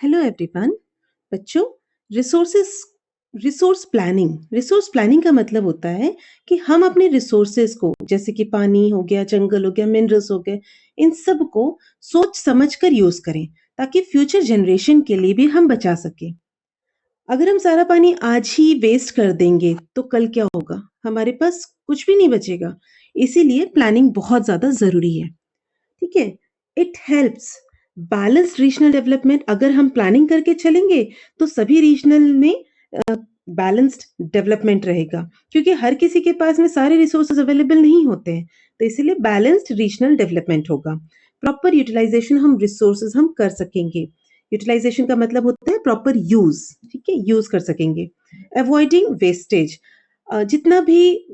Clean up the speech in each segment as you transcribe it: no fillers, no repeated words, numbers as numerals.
Hello everyone. बच्चों, resources resource planning का मतलब होता है कि हम अपने रिसोर्सेस को, जैसे कि पानी हो गया, जंगल हो गया, मिनरल्स हो गए, इन सब को सोच समझ कर यूज करें ताकि फ्यूचर जनरेशन के लिए भी हम बचा सकें। अगर हम सारा पानी आज ही वेस्ट कर देंगे तो कल क्या होगा? हमारे पास कुछ भी नहीं बचेगा। इसीलिए प्लानिंग बहुत ज्यादा जरूरी है। ठीक है। It helps balanced regional development. अगर हम प्लानिंग करके चलेंगे तो सभी रीजनल में बैलेंस्ड डेवलपमेंट रहेगा, क्योंकि हर किसी के पास में सारे रिसोर्सेज अवेलेबल नहीं होते हैं। तो इसीलिए बैलेंस्ड रीजनल डेवलपमेंट होगा। प्रॉपर यूटिलाइजेशन हम रिसोर्सेज हम कर सकेंगे। यूटिलाइजेशन का मतलब होता है प्रॉपर यूज। ठीक है, यूज कर सकेंगे। अवॉइडिंग वेस्टेज, जितना भी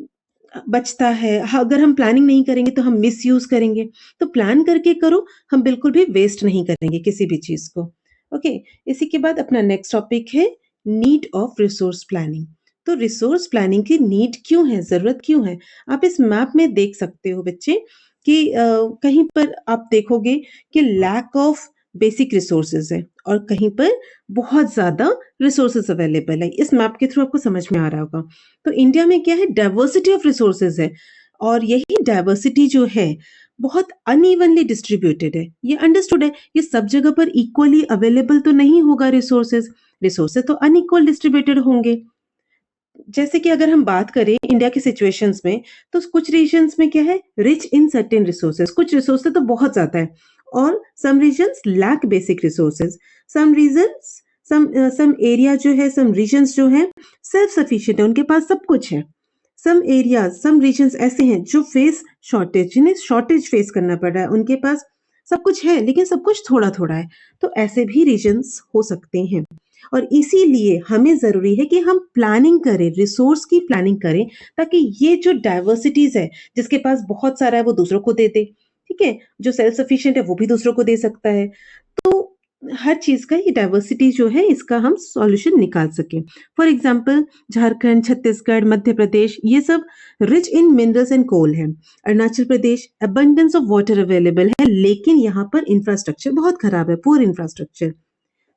बचता है, अगर हम प्लानिंग नहीं करेंगे तो हम मिस यूज करेंगे। तो प्लान करके करो, हम बिल्कुल भी वेस्ट नहीं करेंगे किसी भी चीज को। ओके। इसी के बाद अपना नेक्स्ट टॉपिक है नीड ऑफ रिसोर्स प्लानिंग। तो रिसोर्स प्लानिंग की नीड क्यों है, जरूरत क्यों है? आप इस मैप में देख सकते हो बच्चे कि कहीं पर आप देखोगे कि लैक ऑफ बेसिक रिसोर्सेज है और कहीं पर बहुत ज्यादा रिसोर्सेज अवेलेबल है। इस मैप के थ्रू आपको समझ में आ रहा होगा। तो इंडिया में क्या है, डाइवर्सिटी ऑफ रिसोर्सेज है। और यही डाइवर्सिटी जो है बहुत अनइवनली डिस्ट्रीब्यूटेड है। ये अंडरस्टूड है, ये सब जगह पर इक्वली अवेलेबल तो नहीं होगा। रिसोर्सेज रिसोर्सेज तो अनइक्वल डिस्ट्रीब्यूटेड होंगे। जैसे कि अगर हम बात करें इंडिया के सिचुएशंस में, तो कुछ रीजन्स में क्या है, रिच इन सर्टेन रिसोर्सेज, कुछ रिसोर्सेज तो बहुत ज्यादा है। और सम रीजन्स लैक बेसिक रिसोर्सेज। सम रीजन्स सम एरिया जो है, सम रीजन्स जो है सेल्फ सफिशिएंट है, उनके पास सब कुछ है। सम एरियाज, सम रीजन्स ऐसे हैं जो फेस शॉर्टेज, जिन्हें शॉर्टेज फेस करना पड़ रहा है। उनके पास सब कुछ है लेकिन सब कुछ थोड़ा थोड़ा है। तो ऐसे भी रीजन्स हो सकते हैं। और इसीलिए हमें जरूरी है कि हम प्लानिंग करें, रिसोर्स की प्लानिंग करें, ताकि ये जो डाइवर्सिटीज है, जिसके पास बहुत सारा है वो दूसरों को दे दे। ठीक है, जो सेल्फ सफिशिएंट है वो भी दूसरों को दे सकता है। तो हर चीज का ये डाइवर्सिटी जो है, इसका हम सॉल्यूशन निकाल सके। फॉर एग्जाम्पल, झारखंड, छत्तीसगढ़, मध्य प्रदेश, ये सब rich in minerals and coal है। Arunachal Pradesh, abundance of water available है, लेकिन यहाँ पर इंफ्रास्ट्रक्चर बहुत खराब है, poor infrastructure.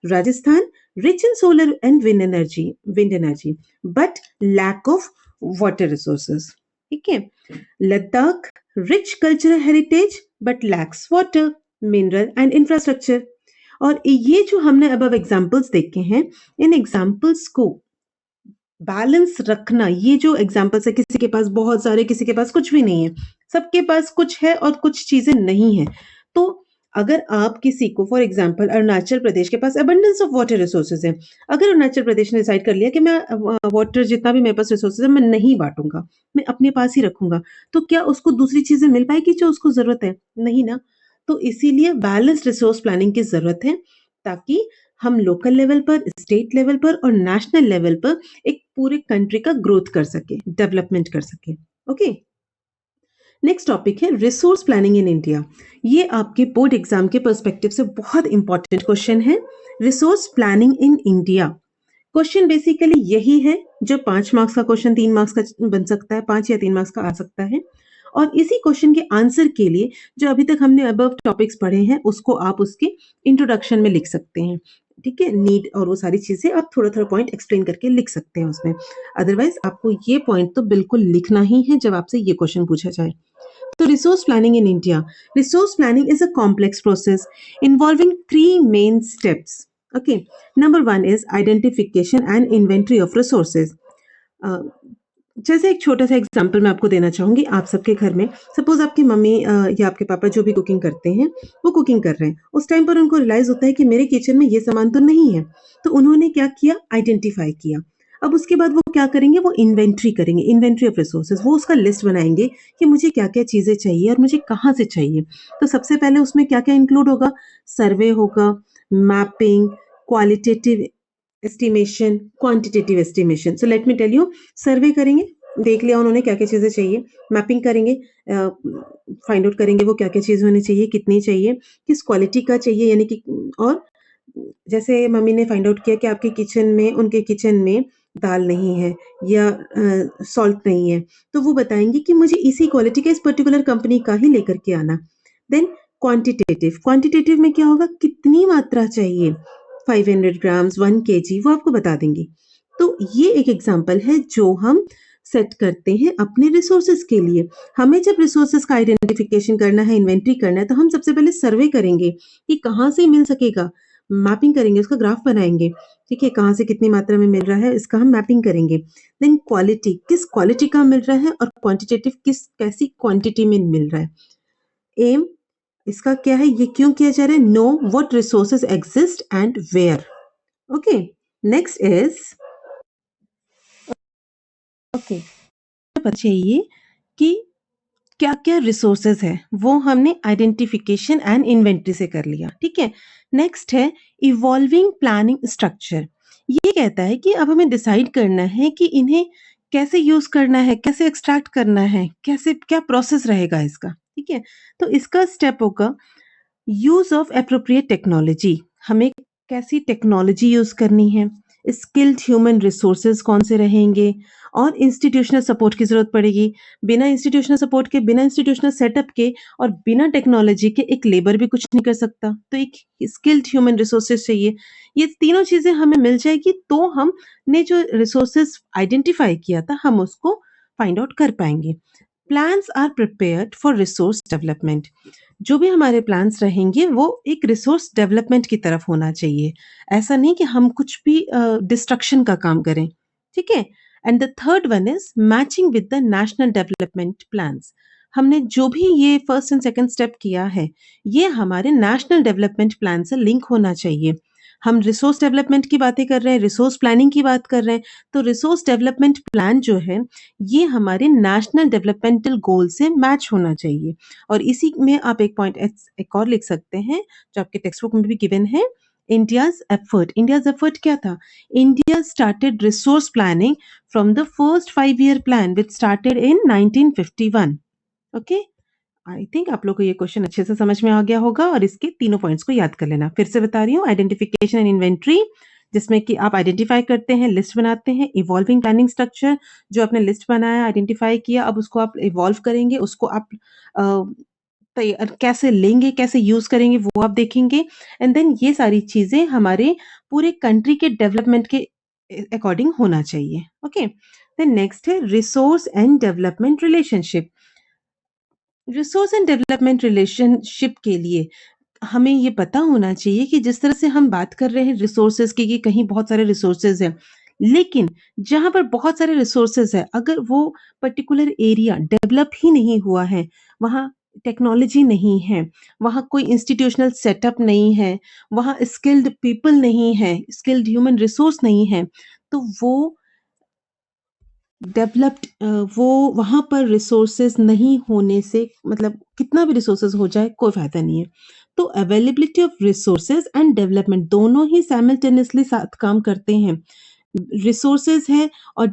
Rajasthan, rich in solar and wind energy, but lack of water resources. ठीक है। Ladakh, rich cultural heritage, but lacks water, mineral and infrastructure. और ये जो हमने अब एग्जाम्पल्स देखे हैं, इन एग्जाम्पल्स को बैलेंस रखना, ये जो एग्जाम्पल्स है, किसी के पास बहुत सारे, किसी के पास कुछ भी नहीं है, सबके पास कुछ है और कुछ चीजें नहीं है। तो अगर आप किसी को, फॉर एग्जाम्पल अरुणाचल प्रदेश के पास अबंडेंस ऑफ वाटर रिसोर्सेज है, अगर अरुणाचल प्रदेश ने डिसाइड कर लिया कि मैं वाटर जितना भी मेरे पास रिसोर्सेज है मैं नहीं बांटूंगा, मैं अपने पास ही रखूंगा, तो क्या उसको दूसरी चीजें मिल पाएगी जो उसको जरूरत है? नहीं ना। तो इसीलिए बैलेंस रिसोर्स प्लानिंग की जरूरत है, ताकि हम लोकल लेवल पर, स्टेट लेवल पर और नेशनल लेवल पर एक पूरे कंट्री का ग्रोथ कर सके, डेवलपमेंट कर सके। ओके। नेक्स्ट टॉपिक है रिसोर्स प्लानिंग इन इंडिया। ये आपके बोर्ड एग्जाम के पर्सपेक्टिव से बहुत इंपॉर्टेंट क्वेश्चन है। Resource planning in India, question basically यही है जो 5 मार्क्स का क्वेश्चन, 3 मार्क्स का बन सकता है, 5 या 3 मार्क्स का आ सकता है। और इसी क्वेश्चन के आंसर के लिए जो अभी तक हमने अबव टॉपिक्स पढ़े हैं, उसको आप उसके इंट्रोडक्शन में लिख सकते हैं। ठीक है, नीड और वो सारी चीजें आप थोड़ा थोड़ा पॉइंट एक्सप्लेन करके लिख सकते हैं उसमें। अदरवाइज आपको ये पॉइंट तो बिल्कुल लिखना ही है जब आपसे ये क्वेश्चन पूछा जाए। So, resource planning in India. Resource planning is a complex process involving 3 main steps. Okay. Number 1 is identification and inventory of resources. Uh, जैसे एक छोटा सा एग्जांपल मैं आपको देना चाहूंगी। आप सबके घर में सपोज आपकी मम्मी या आपके पापा जो भी कुकिंग करते हैं, वो कुकिंग कर रहे हैं। उस टाइम पर उनको रियलाइज होता है कि मेरे किचन में ये सामान तो नहीं है। तो उन्होंने क्या किया, आइडेंटिफाई किया। अब उसके बाद वो क्या करेंगे, वो इन्वेंट्री करेंगे, इन्वेंट्री ऑफ रिसोर्सेज। वो उसका लिस्ट बनाएंगे कि मुझे क्या क्या चीजें चाहिए और मुझे कहाँ से चाहिए। तो सबसे पहले उसमें क्या क्या इंक्लूड होगा, सर्वे होगा, mapping, qualitative estimation, quantitative estimation. So let me tell you, survey करेंगे, देख लिया उन्होंने क्या क्या चीजें चाहिए। मैपिंग करेंगे, फाइंड आउट करेंगे वो क्या क्या चीज होनी चाहिए, कितनी चाहिए, किस क्वालिटी का चाहिए, यानी कि। और जैसे मम्मी ने फाइंड आउट किया कि आपके किचन में, उनके किचन में दाल नहीं है या सॉल्ट नहीं है, तो वो बताएंगे कि मुझे इसी क्वालिटी का, इस पर्टिकुलर कंपनी का ही लेकर के आना। देन क्वांटिटेटिव, क्वांटिटेटिव में क्या होगा, कितनी मात्रा चाहिए, 500 ग्राम्स, 1 केजी वो आपको बता देंगे। तो ये एक एग्जांपल है जो हम सेट करते हैं अपने रिसोर्सेज के लिए। हमें जब रिसोर्सेज का आइडेंटिफिकेशन करना है, इन्वेंटरी करना है, तो हम सबसे पहले सर्वे करेंगे कि कहाँ से मिल सकेगा, मैपिंग करेंगे, उसका ग्राफ बनाएंगे, ठीक है, कहाँ से कितनी मात्रा में मिल रहा है इसका हम मैपिंग करेंगे। देन क्वालिटी, किस क्वालिटी का मिल रहा है, और क्वांटिटेटिव किस कैसी क्वांटिटी में मिल रहा है। एम इसका क्या है, ये क्यों किया जा रहा है, know what resources exist and where. Okay, next is okay चाहिए कि क्या क्या रिसोर्सेज है वो हमने आइडेंटिफिकेशन एंड इन्वेंटरी से कर लिया, ठीक है। नेक्स्ट है इवॉल्विंग प्लानिंग स्ट्रक्चर। ये कहता है कि अब हमें डिसाइड करना है कि इन्हें कैसे यूज करना है, कैसे एक्सट्रैक्ट करना है, कैसे क्या प्रोसेस रहेगा इसका, ठीक है। तो इसका स्टेप होगा यूज ऑफ एप्रोप्रिएट टेक्नोलॉजी। हमें कैसी टेक्नोलॉजी यूज करनी है, स्किल्ड ह्यूमन रिसोर्सेज कौन से रहेंगे, और इंस्टीट्यूशनल सपोर्ट की जरूरत पड़ेगी। बिना इंस्टीट्यूशनल सपोर्ट के, बिना इंस्टीट्यूशनल सेटअप के और बिना टेक्नोलॉजी के एक लेबर भी कुछ नहीं कर सकता। तो एक स्किल्ड ह्यूमन रिसोर्सेज चाहिए। ये तीनों चीजें हमें मिल जाएगी तो हमने जो रिसोर्सेज आइडेंटिफाई किया था हम उसको फाइंड आउट कर पाएंगे। Plans are prepared for resource development. जो भी हमारे प्लान्स रहेंगे वो एक रिसोर्स डेवलपमेंट की तरफ होना चाहिए। ऐसा नहीं कि हम कुछ भी डिस्ट्रक्शन का काम करें, ठीक है। And the third one is matching with the national development plans. हमने जो भी ये फर्स्ट एंड सेकंड स्टेप किया है ये हमारे नेशनल डेवलपमेंट प्लान से लिंक होना चाहिए। हम रिसोर्स डेवलपमेंट की बातें कर रहे हैं, रिसोर्स प्लानिंग की बात कर रहे हैं, तो रिसोर्स डेवलपमेंट प्लान जो है ये हमारे नेशनल डेवलपमेंटल गोल से मैच होना चाहिए। और इसी में आप एक पॉइंट एक और लिख सकते हैं जो आपके टेक्स्ट बुक में भी गिवन है, इंडियाज एफर्ट क्या था, India started resource planning from the first 5 year plan which started in 1951। Okay, I think आप लोग को ये क्वेश्चन अच्छे से समझ में आ गया होगा और इसके तीनों पॉइंट्स को याद कर लेना। फिर से बता रही हूँ, आइडेंटिफिकेशन एंड इन्वेंट्री जिसमें कि आप आइडेंटिफाई करते हैं, लिस्ट बनाते हैं। इवॉल्विंग प्लानिंग स्ट्रक्चर, जो आपने लिस्ट बनाया, आइडेंटिफाई किया, अब उसको आप इवॉल्व करेंगे, उसको आप कैसे लेंगे, कैसे यूज करेंगे वो आप देखेंगे। एंड देन ये सारी चीजें हमारे पूरे कंट्री के डेवलपमेंट के अकॉर्डिंग होना चाहिए। ओके, देन नेक्स्ट है resource and development relationship. Resource and development relationship के लिए हमें ये पता होना चाहिए कि जिस तरह से हम बात कर रहे हैं रिसोर्सेज की कि कहीं बहुत सारे रिसोर्सेज हैं, लेकिन जहां पर बहुत सारे रिसोर्सेज है अगर वो पर्टिकुलर एरिया डेवलप ही नहीं हुआ है, वहाँ टेक्नोलॉजी नहीं है, वहाँ कोई इंस्टीट्यूशनल सेटअप नहीं है, वहाँ स्किल्ड पीपल नहीं है, स्किल्ड ह्यूमन रिसोर्स नहीं है, तो वो डेवलप्ड वो वहाँ पर रिसोर्सेज नहीं होने से मतलब कितना भी रिसोर्सेज हो जाए कोई फायदा नहीं है। तो availability of resources and development दोनों ही साइमल्टेनियसली साथ काम करते हैं। रिसोर्सेज है और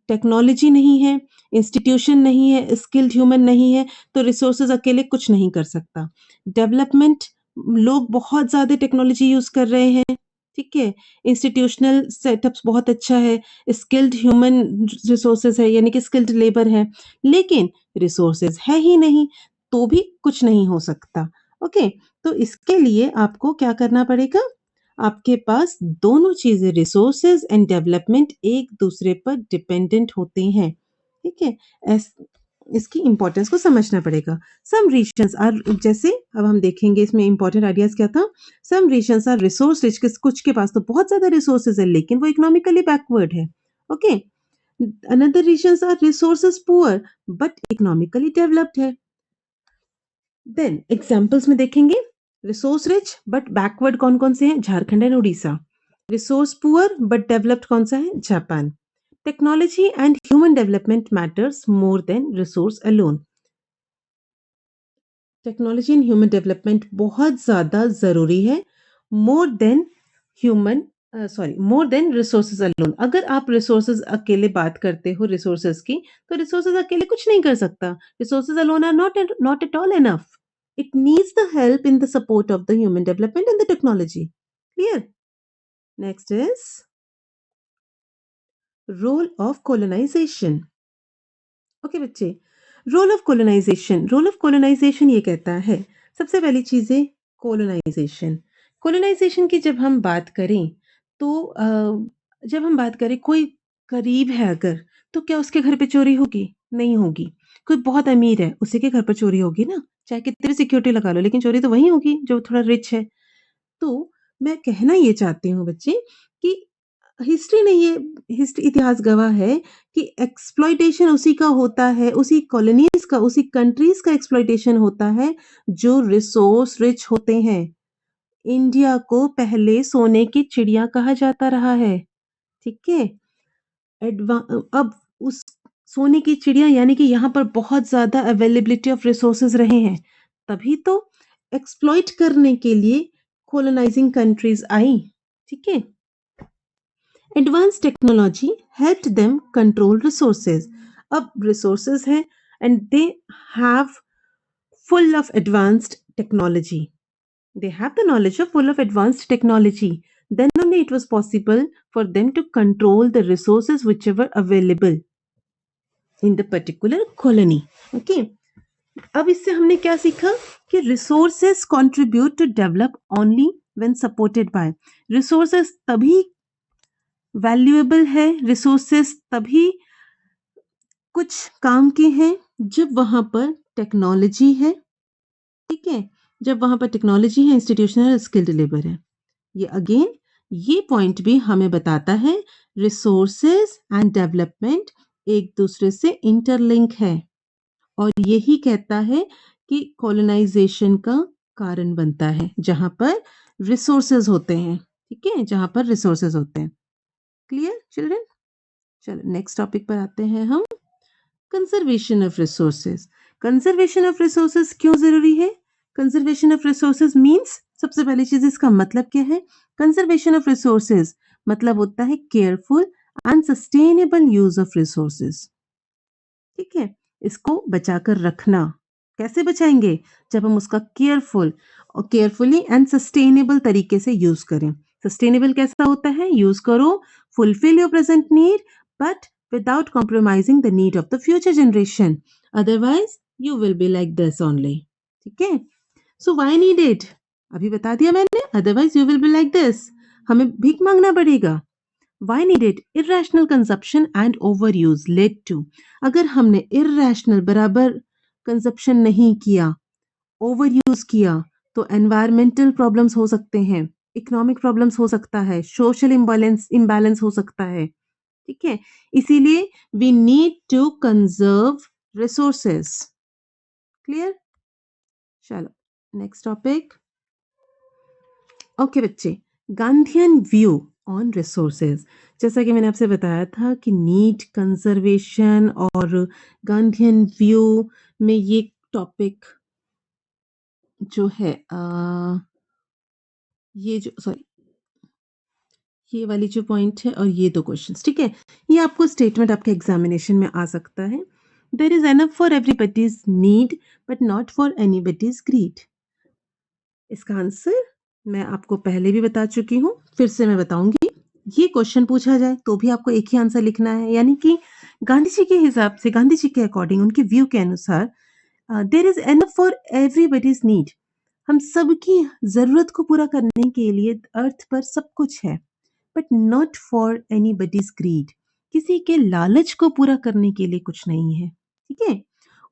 टेक्नोलॉजी नहीं है, इंस्टीट्यूशन नहीं है, स्किल्ड ह्यूमन नहीं है, तो रिसोर्सेज अकेले कुछ नहीं कर सकता। डेवलपमेंट, लोग बहुत ज़्यादा टेक्नोलॉजी यूज़ कर रहे हैं, ठीक है, इंस्टीट्यूशनल सेटअप्स बहुत अच्छा है, स्किल्ड ह्यूमन रिसोर्सेज है यानी कि स्किल्ड लेबर है, लेकिन रिसोर्सेज है ही नहीं, तो भी कुछ नहीं हो सकता। ओके, तो इसके लिए आपको क्या करना पड़ेगा, आपके पास दोनों चीजें रिसोर्सेज एंड डेवलपमेंट एक दूसरे पर डिपेंडेंट होते हैं, ठीक है। इसकी इंपॉर्टेंस को समझना पड़ेगा। सम रीजन्स आर, जैसे अब हम देखेंगे इसमें इंपॉर्टेंट आइडियाज क्या था। सम रीजन्स आर रिसोर्स रिच, कुछ के पास तो बहुत ज्यादा रिसोर्सेज है लेकिन वो इकोनॉमिकली बैकवर्ड है। Okay, another regions are resources poor but economically developed है। देन एग्जाम्पल्स में देखेंगे, रिसोर्स रिच बट बैकवर्ड कौन कौन से हैं, Jharkhand and Orissa. Resource poor but developed कौन सा है, Japan. Technology and human development matters more than resource alone. Technology and human development बहुत ज्यादा जरूरी है, more than human more than resources alone. अगर आप रिसोर्सेज अकेले बात करते हो रिसोर्सेज की, तो रिसोर्सेज अकेले कुछ नहीं कर सकता। Resources alone are not at all enough, it needs the help in the support of the human development and the technology. Clear? Next is role of colonization. Okay बच्चे, रोल ऑफ कोलोनाइजेशन ये कहता है सबसे पहली चीज है colonisation. Colonisation की जब हम बात करें तो जब हम बात करें कोई करीब है अगर तो क्या उसके घर पे चोरी होगी? नहीं होगी। कोई बहुत अमीर है उसी के घर पर चोरी होगी ना, चाहे कितनी भी सिक्योरिटी लगा लो लेकिन चोरी तो वही होगी जो थोड़ा रिच है। तो मैं कहना ये चाहती हूँ बच्चे कि हिस्ट्री ने ये हिस्ट्री इतिहास गवाह है कि एक्सप्लॉइटेशन उसी का होता है, उसी कॉलोनीज का, उसी कंट्रीज का एक्सप्लॉइटेशन होता है जो रिसोर्स रिच होते हैं। इंडिया को पहले सोने की चिड़िया कहा जाता रहा है, ठीक है? अब उस सोने की चिड़िया यानी कि यहाँ पर बहुत ज़्यादा अवेलेबिलिटी ऑफ रिसोर्सेज रहे हैं, तभी तो एक्सप्लॉइट करने के लिए कोलोनाइजिंग कंट्रीज आई, ठीक है? Advance technology helped them control resources. अब रिसोर्सेज हैं and they have full of advanced technology. They have the knowledge of full of advanced technology. Then only it was possible for them to control the resources whichever available in the particular colony. Okay. अब इससे हमने क्या सीखा कि resources contribute to develop only when supported by. Resources तभी valuable है, resources तभी कुछ काम के हैं जब वहां पर टेक्नोलॉजी है, ठीक है? जब वहां पर टेक्नोलॉजी है, इंस्टीट्यूशनल स्किल्ड लेबर है। ये अगेन ये पॉइंट भी हमें बताता है रिसोर्सेज एंड डेवलपमेंट एक दूसरे से इंटरलिंक है और यही कहता है कि कॉलोनाइजेशन का कारण बनता है जहां पर रिसोर्सेज होते हैं, ठीक है? जहां पर रिसोर्सेज होते हैं। Clear children? चलो नेक्स्ट टॉपिक पर आते हैं हम। Conservation of resources. Conservation of resources क्यों जरूरी है? कंजर्वेशन ऑफ रिसोर्सेज मींस सबसे पहली चीज इसका मतलब क्या है? कंजर्वेशन ऑफ रिसोर्सेज मतलब होता है careful and sustainable use of resources, ठीक है? इसको बचाकर रखना। कैसे बचाएंगे? जब हम उसका केयरफुली एंड सस्टेनेबल तरीके से यूज करें। सस्टेनेबल कैसा होता है? यूज करो, fulfil your present need but without compromising the need of the future generation. Otherwise, you will be like this only. ठीक है? So why need it? अभी बता दिया मैंने. Otherwise, you will be like this. हमें भीख मांगना पड़ेगा. Why need it? Irrational consumption and overuse led to. अगर हमने irrational बराबर कंजप्शन नहीं किया, ओवरयूज किया, तो एनवायरमेंटल प्रॉब्लम्स हो सकते हैं, इकोनॉमिक प्रॉब्लम्स हो सकता है, सोशल इम्बैलेंस इम्बैलेंस हो सकता है, ठीक है? इसीलिए we need to conserve resources. Clear? चलो नेक्स्ट टॉपिक। ओके बच्चे, गांधीयन व्यू ऑन रिसोर्सेज। जैसा कि मैंने आपसे बताया था कि नीड कंजर्वेशन और गांधीयन व्यू में ये टॉपिक जो है ये जो सॉरी ये वाली जो पॉइंट है और ये दो क्वेश्चंस, ठीक है? ये आपको स्टेटमेंट आपके एग्जामिनेशन में आ सकता है। There is enough for everybody's need but not for anybody's greed. इसका आंसर मैं आपको पहले भी बता चुकी हूँ, फिर से मैं बताऊंगी। ये क्वेश्चन पूछा जाए तो भी आपको एक ही आंसर लिखना है, यानी कि गांधी जी के हिसाब से, गांधी जी के अकॉर्डिंग, उनके व्यू के अनुसार there is enough for everybody's need. हम सबकी जरूरत को पूरा करने के लिए अर्थ पर सब कुछ है, but not for anybody's greed. किसी के लालच को पूरा करने के लिए कुछ नहीं है, ठीक है?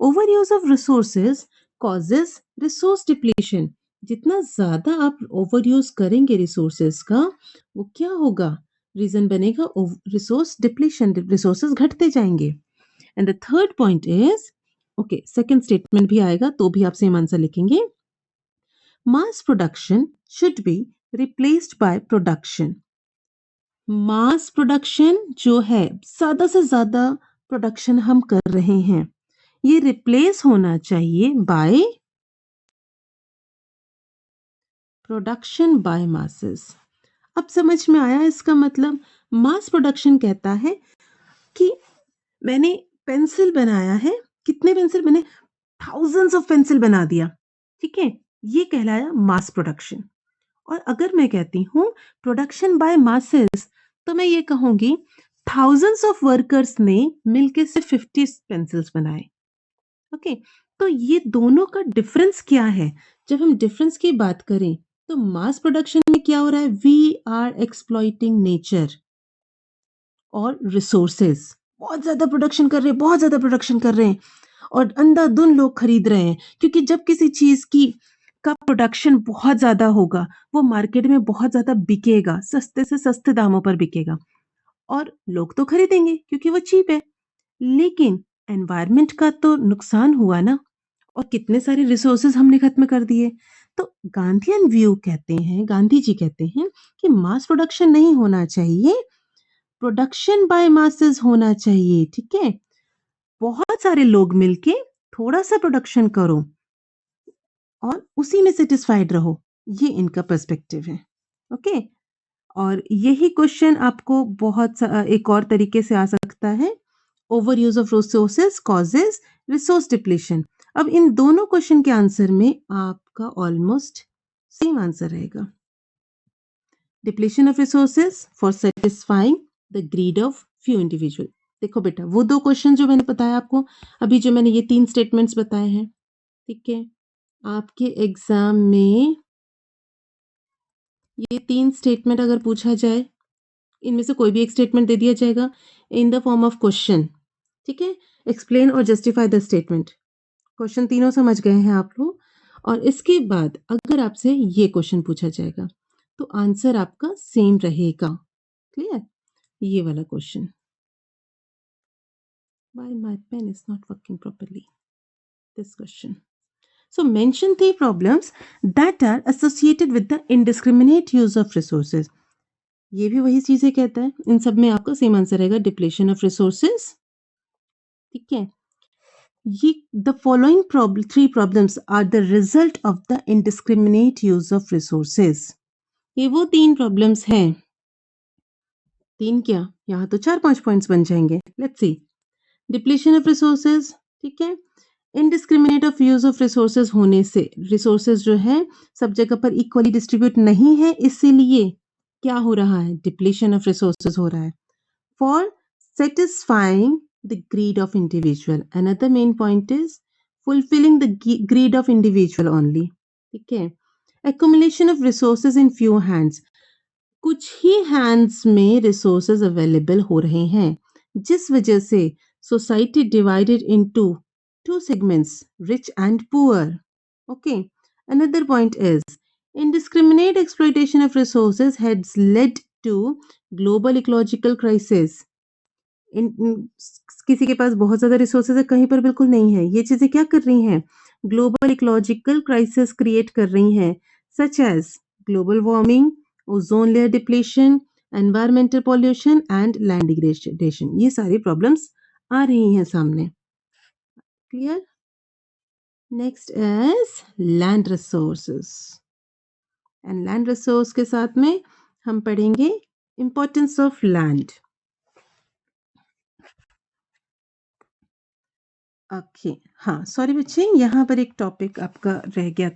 Over use of resources causes resource depletion. जितना ज्यादा आप ओवर यूज करेंगे रिसोर्सेज का, वो क्या होगा? रीजन बनेगा रिसोर्स डिप्लीशन, रिसोर्सेज घटते जाएंगे। And the third point is, okay second statement भी आएगा तो भी आप सेम आंसर लिखेंगे। Mass production should be replaced by production. Mass production जो है, ज्यादा से ज्यादा प्रोडक्शन हम कर रहे हैं, ये रिप्लेस होना चाहिए बाय प्रोडक्शन बाय मासेस। अब समझ में आया इसका मतलब? मास प्रोडक्शन कहता है कि मैंने पेंसिल बनाया है, कितने पेंसिल? मैंने थाउजेंड्स ऑफ पेंसिल बना दिया, ठीक है? ये कहलाया मास प्रोडक्शन। और अगर मैं कहती हूँ प्रोडक्शन बाय मासेस, तो मैं ये कहूंगी थाउजेंड्स ऑफ वर्कर्स ने मिलकर सिर्फ 50 पेंसिल्स बनाए। ओके, तो ये दोनों का डिफरेंस क्या है? जब हम डिफरेंस की बात करें तो मास प्रोडक्शन में क्या हो रहा है? वी आर एक्सप्लॉइटिंग नेचर और रिसोर्सेज। बहुत ज़्यादा प्रोडक्शन कर रहे हैं, बहुत ज़्यादा प्रोडक्शन कर रहे हैं और अंधाधुंध लोग खरीद रहे हैं, क्योंकि जब किसी चीज़ की का प्रोडक्शन बहुत ज़्यादा होगा, वो मार्केट में बहुत ज़्यादा बिकेगा, सस्ते से सस्ते दामों पर बिकेगा और लोग तो खरीदेंगे क्योंकि वो चीप है। लेकिन एनवायरनमेंट का तो नुकसान हुआ ना, और कितने सारे रिसोर्सेज हमने खत्म कर दिए। तो गांधीयन व्यू कहते हैं, गांधी जी कहते हैं कि मास प्रोडक्शन नहीं होना चाहिए, प्रोडक्शन बाय मासेस होना चाहिए। ठीक है, बहुत सारे लोग मिलके थोड़ा सा प्रोडक्शन करो और उसी में सेटिस्फाइड रहो। ये इनका पर्सपेक्टिव है। ओके, और यही क्वेश्चन आपको एक और तरीके से आ सकता है। Over use of resources causes resource depletion. अब इन दोनों क्वेश्चन के आंसर में आपका ऑलमोस्ट सेम आंसर रहेगा। Depletion of resources for satisfying the greed of few individual. देखो बेटा, वो दो क्वेश्चन जो मैंने बताया आपको, अभी जो मैंने ये 3 स्टेटमेंट्स बताए हैं, ठीक है, आपके एग्जाम में ये 3 स्टेटमेंट अगर पूछा जाए, इनमें से कोई भी एक स्टेटमेंट दे दिया जाएगा in the form of question. ठीक है, एक्सप्लेन और जस्टिफाई द स्टेटमेंट। क्वेश्चन तीनों समझ गए हैं आप लोग। और इसके बाद अगर आपसे ये क्वेश्चन पूछा जाएगा तो आंसर आपका सेम रहेगा। क्लियर? ये वाला question, why my pen is not working properly, this question. So mention 3 problems that are associated with the indiscriminate use of resources. ये भी वही चीजें कहता है, इन सब में आपका सेम आंसर रहेगा, डिप्लेशन ऑफ रिसोर्सेज। ठीक है, ये the following three problems are the result of the indiscriminate use of resources. ये वो 3 प्रॉब्लम्स हैं। 3 क्या, यहाँ तो 4-5 पॉइंट्स बन जाएंगे। Let's see. Depletion of resources, ठीक है, indiscriminate of use of resources होने से रिसोर्सेज जो है सब जगह पर इक्वली डिस्ट्रीब्यूट नहीं है, इसीलिए क्या हो रहा है? डिप्लीशन ऑफ रिसोर्सेज हो रहा है। For satisfying the greed of individual. Another main point is fulfilling the greed of individual only. ठीक है, accumulation of resources in few hands. कुछ ही hands में resources available हो रहे हैं, जिस वजह से society divided into two segments, rich and poor. Okay. Another point is indiscriminate exploitation of resources has led to global ecological crisis. किसी के पास बहुत ज्यादा रिसोर्सेज है, कहीं पर बिल्कुल नहीं है। ये चीजें क्या कर रही हैं? ग्लोबल इकोलॉजिकल क्राइसिस क्रिएट कर रही हैं, such as global warming, ozone layer depletion, environmental pollution and land degradation. ये सारी प्रॉब्लम्स आ रही हैं सामने। Clear? Next is land resources, and land resource के साथ में हम पढ़ेंगे इंपॉर्टेंस ऑफ लैंड। ओके, हाँ सॉरी बच्चे, यहाँ पर एक टॉपिक आपका रह गया था।